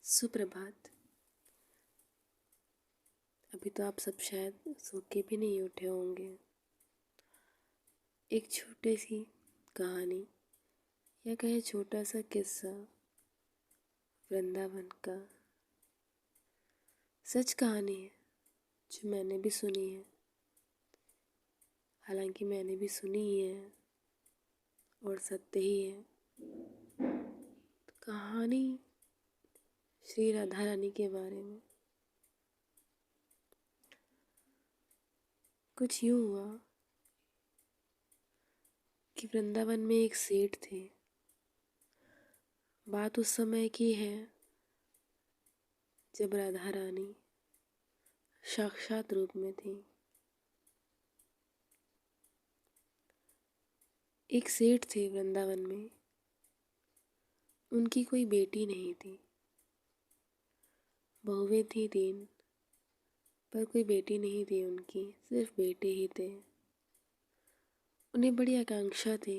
सुप्रभात। अभी तो आप सब शायद सो के भी नहीं उठे होंगे। एक छोटी सी कहानी या कहे छोटा सा किस्सा वृंदावन का सच कहानी है जो मैंने भी सुनी है। हालांकि मैंने भी सुनी ही है और सत्य ही है। तो कहानी श्री राधा रानी के बारे में। कुछ यूँ हुआ कि वृंदावन में एक सेठ थे। बात उस समय की है जब राधा रानी साक्षात रूप में थी। एक सेठ थे वृंदावन में। उनकी कोई बेटी नहीं थी। बहुएं थी 3, पर कोई बेटी नहीं थी उनकी, सिर्फ बेटे ही थे। उन्हें बड़ी आकांक्षा थी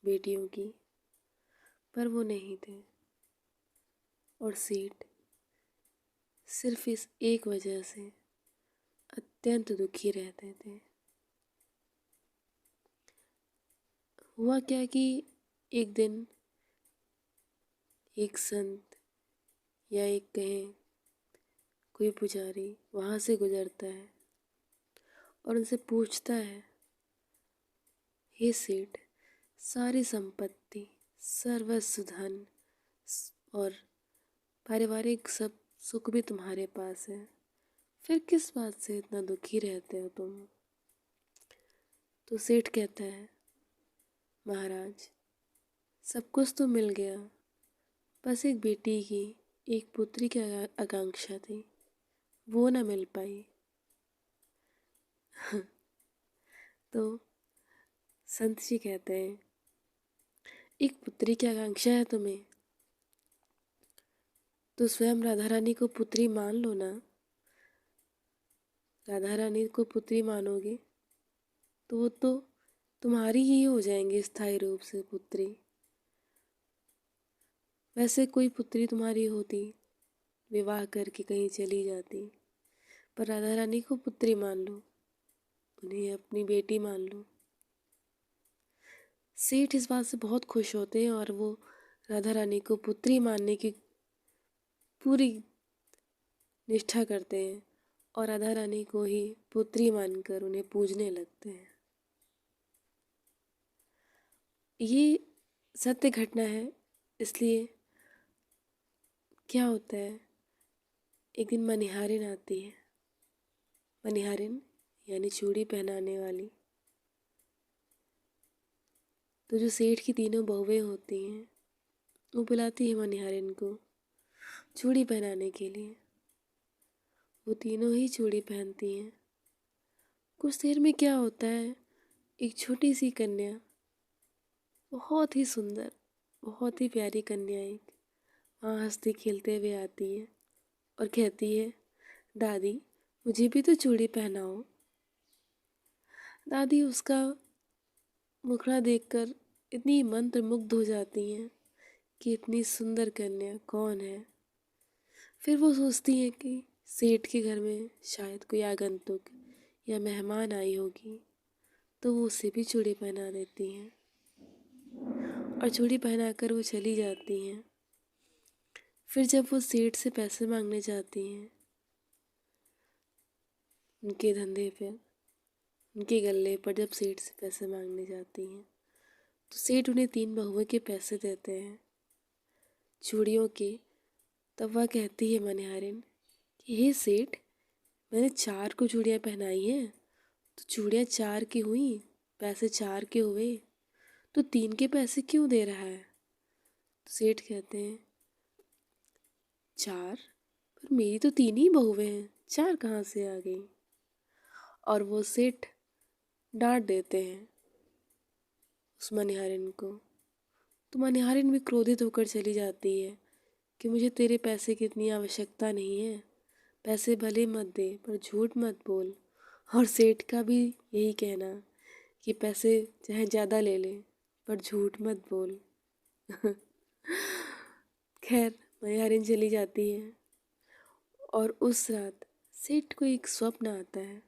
बेटियों की, पर वो नहीं थे। और सेठ सिर्फ इस एक वजह से अत्यंत दुखी रहते थे। हुआ क्या कि एक दिन एक संत या एक कहें कोई पुजारी वहाँ से गुजरता है और उनसे पूछता है, हे सेठ, सारी संपत्ति, सर्वस्व धन और पारिवारिक सब सुख भी तुम्हारे पास है, फिर किस बात से इतना दुखी रहते हो तुम? तो सेठ कहता है, महाराज, सब कुछ तो मिल गया, बस एक बेटी की, एक पुत्री की आकांक्षा थी, वो ना मिल पाई। तो संत जी कहते हैं, एक पुत्री की आकांक्षा है तुम्हें, तो स्वयं राधा रानी को पुत्री मान लो ना। राधा रानी को पुत्री मानोगे तो वो तो तुम्हारी ही हो जाएंगी स्थायी रूप से पुत्री। वैसे कोई पुत्री तुम्हारी होती, विवाह करके कहीं चली जाती, पर राधा रानी को पुत्री मान लो, उन्हें अपनी बेटी मान लो। सेठ इस बात से बहुत खुश होते हैं और वो राधा रानी को पुत्री मानने की पूरी निष्ठा करते हैं और राधा रानी को ही पुत्री मानकर उन्हें पूजने लगते हैं। ये सत्य घटना है। इसलिए क्या होता है, एक दिन मनिहारिन आती है। मनिहारिन यानी चूड़ी पहनाने वाली। तो जो सेठ की तीनों बहुएं होती हैं वो बुलाती है मनिहारिन को चूड़ी पहनाने के लिए। वो तीनों ही चूड़ी पहनती हैं। कुछ देर में क्या होता है, एक छोटी सी कन्या, बहुत ही सुंदर, बहुत ही प्यारी कन्या एक वहाँ हंसती खेलते हुए आती है और कहती है, दादी मुझे भी तो चूड़ी पहनाओ। दादी उसका मुखड़ा देखकर इतनी मंत्रमुग्ध हो जाती हैं कि इतनी सुंदर कन्या कौन है। फिर वो सोचती हैं कि सेठ के घर में शायद कोई आगंतुक या मेहमान आई होगी, तो वो उसे भी चूड़ी पहना देती हैं और चूड़ी पहनाकर वो चली जाती हैं। फिर जब वो सेठ से पैसे मांगने जाती हैं, उनके धंधे पर, उनके गले पर जब सेठ से पैसे मांगने जाती हैं, तो सेठ उन्हें 3 बहुएं के पैसे देते हैं चूड़ियों के। तब वह कहती है मनिहारिन कि हे सेठ, मैंने 4 को चूड़ियाँ पहनाई हैं, तो चूड़ियाँ 4 की हुई, पैसे 4 के हुए, तो 3 के पैसे क्यों दे रहा है? तो सेठ कहते हैं, 4? पर मेरी तो 3 ही बहुएं हैं, 4 कहाँ से आ गई? और वो सेठ डांट देते हैं उस मनिहारिन को। तो मनिहारिन भी क्रोधित होकर चली जाती है कि मुझे तेरे पैसे की इतनी आवश्यकता नहीं है, पैसे भले मत दे पर झूठ मत बोल। और सेठ का भी यही कहना कि पैसे चाहे ज़्यादा ले ले पर झूठ मत बोल। खैर, मनिहारिन चली जाती है और उस रात सेठ को एक स्वप्न आता है।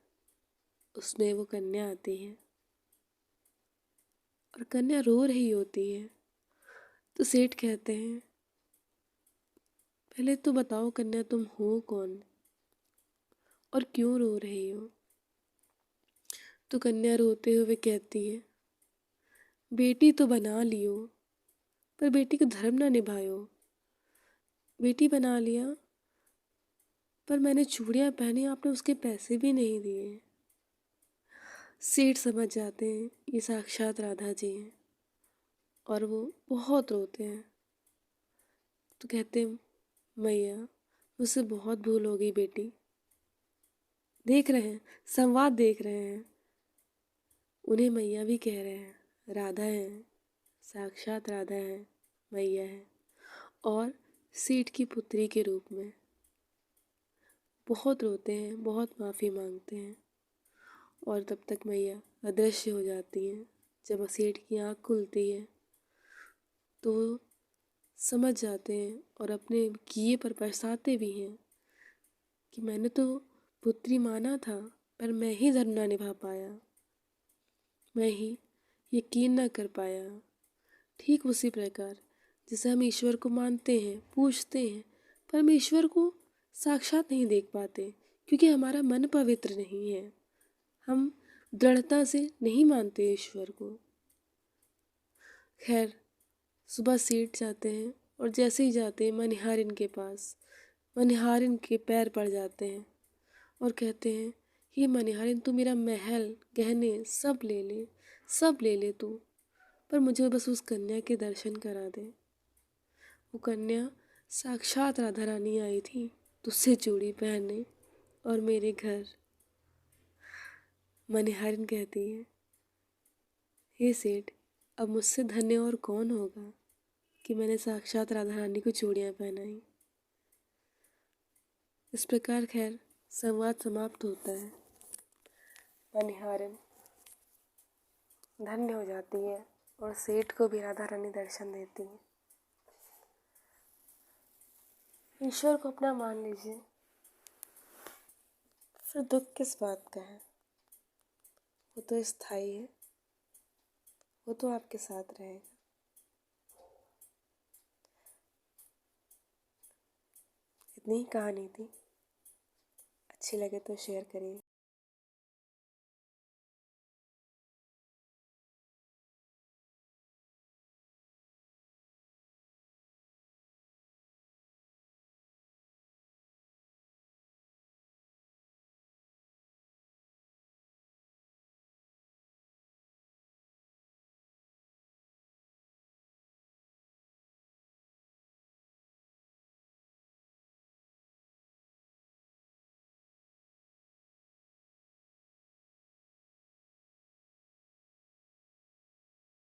उसमें वो कन्या आती है और कन्या रो रही होती है। तो सेठ कहते हैं, पहले तो बताओ कन्या तुम हो कौन और क्यों रो रही हो। तो कन्या रोते हुए कहती है, बेटी तो बना लियो पर बेटी को धर्म ना निभायो। बेटी बना लिया पर मैंने चूड़ियाँ पहनी, आपने उसके पैसे भी नहीं दिए। सेठ समझ जाते हैं ये साक्षात राधा जी हैं और वो बहुत रोते हैं। तो कहते हैं, मैया मुझसे बहुत भूल हो गई बेटी। देख रहे हैं, संवाद देख रहे हैं, उन्हें मैया भी कह रहे हैं। राधा है, साक्षात राधा है, मैया है और सेठ की पुत्री के रूप में। बहुत रोते हैं, बहुत माफ़ी मांगते हैं और तब तक मैया अदृश्य हो जाती हैं। जब सेठ की आँख खुलती है तो समझ जाते हैं और अपने किए पर पछताते भी हैं कि मैंने तो पुत्री माना था पर मैं ही धर्म ना निभा पाया, मैं ही यकीन ना कर पाया। ठीक उसी प्रकार जैसे हम ईश्वर को मानते हैं, पूजते हैं, पर हम ईश्वर को साक्षात नहीं देख पाते क्योंकि हमारा मन पवित्र नहीं है। हम दृढ़ता से नहीं मानते ईश्वर को। खैर, सुबह सेठ जाते हैं और जैसे ही जाते हैं मनिहारिन के पास, मनिहारिन के पैर पड़ जाते हैं और कहते हैं, ये मनिहारिन तू मेरा महल गहने सब ले ले, सब ले ले तू, पर मुझे बस उस कन्या के दर्शन करा दे। वो कन्या साक्षात राधा रानी आई थी तुझसे चूड़ी पहनने और मेरे घर। मनिहारिन कहती है, हे सेठ, अब मुझसे धन्य और कौन होगा कि मैंने साक्षात राधा रानी को चूड़ियाँ पहनाई। इस प्रकार खैर संवाद समाप्त होता है। मनिहारिन धन्य हो जाती है और सेठ को भी राधा रानी दर्शन देती है। ईश्वर को अपना मान लीजिए, फिर दुख किस बात का है। वो तो स्थायी है, वो तो आपके साथ रहेगा। इतनी ही कहानी थी। अच्छी लगे तो शेयर करिए।